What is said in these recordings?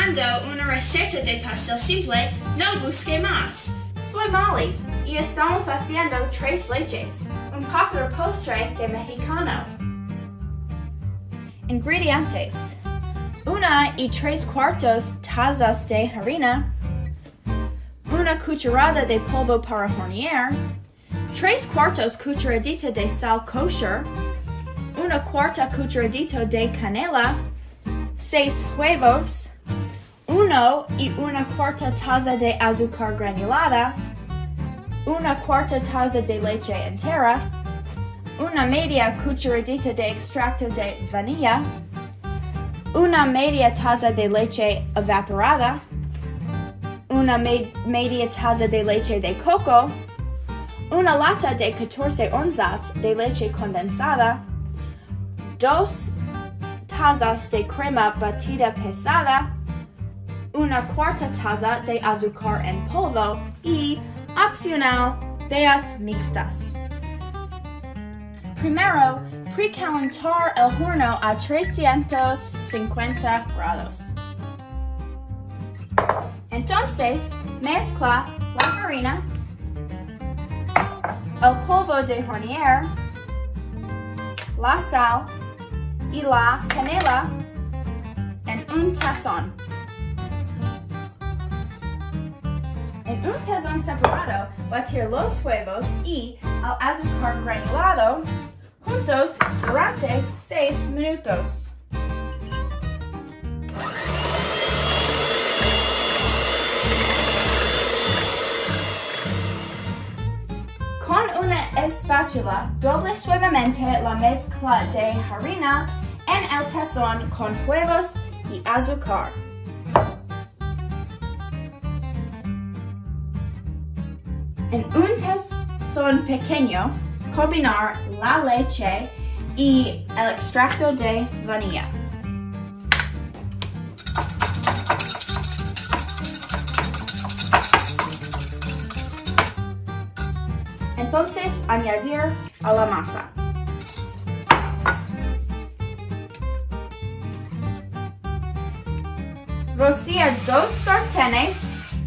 buscando una receta de pastel simple, no busque más. Soy Molly y estamos haciendo Tres Leches, un popular postre de mexicano. Ingredientes: 1 3/4 tazas de harina, 1 cucharada de polvo para hornear, 3/4 cucharadita de sal kosher, 1/4 cucharadita de canela, 6 huevos, 1 taza de azúcar granulada, 1/4 taza de leche entera, 1 media cucharadita de extracto de vainilla, 1 media taza de leche evaporada, 1 media taza de leche de coco, 1 lata de 14 onzas de leche condensada, 2 tazas de crema batida pesada, 1/4 taza de azúcar en polvo y, opcional, bayas mixtas. Primero, precalentar el horno a 350 grados. Entonces, mezcla la harina, el polvo de hornear, la sal y la canela en un tazón. En un tazón separado, batir los huevos y el azúcar granulado juntos durante 6 minutos. Con una espátula, doble suavemente la mezcla de harina en el tazón con huevos y azúcar. En un tazón pequeño, combinar la leche y el extracto de vainilla. Entonces, añadir a la masa. Rocía 2 sartenes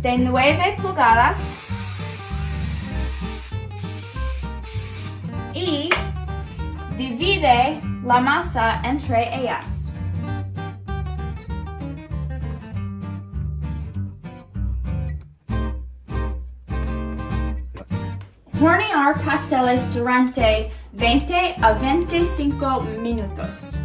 de 9 pulgadas y divide la masa entre ellas. Hornear pasteles durante 20 a 25 minutos.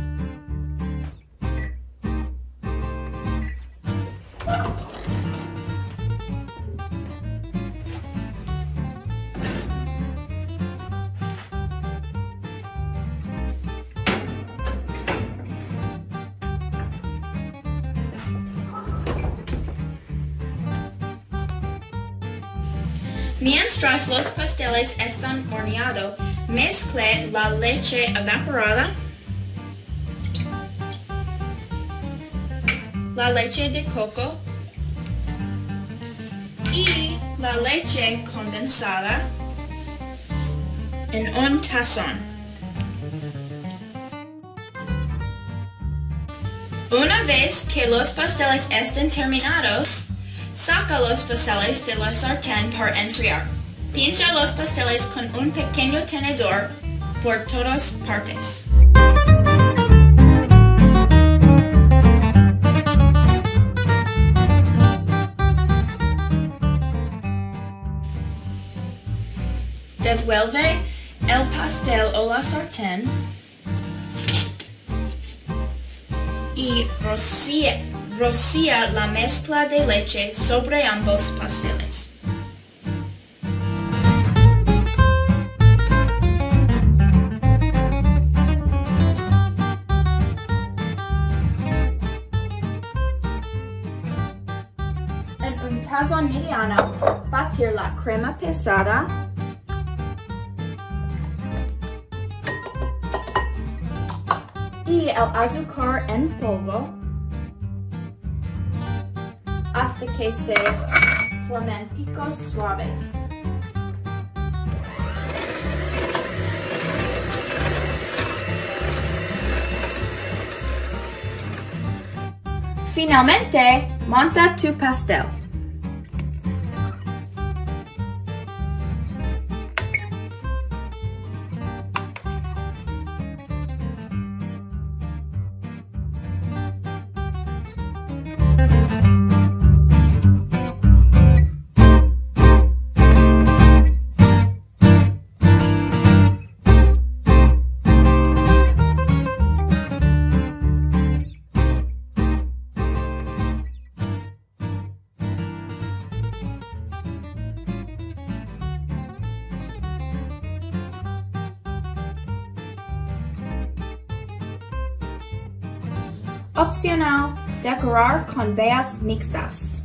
Mientras los pasteles están horneados, mezcle la leche evaporada, la leche de coco y la leche condensada en un tazón. Una vez que los pasteles estén terminados, saca los pasteles de la sartén para enfriar. Pincha los pasteles con un pequeño tenedor por todas partes. Devuelve el pastel o la sartén y rocía la mezcla de leche sobre ambos pasteles. En un tazón mediano, batir la crema pesada y el azúcar en polvo hasta que se formen picos suaves. Finalmente, Monta tu pastel. Opcional, decorar con bayas mixtas.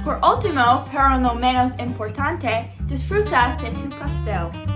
Por último, pero no menos importante, disfruta de tu pastel.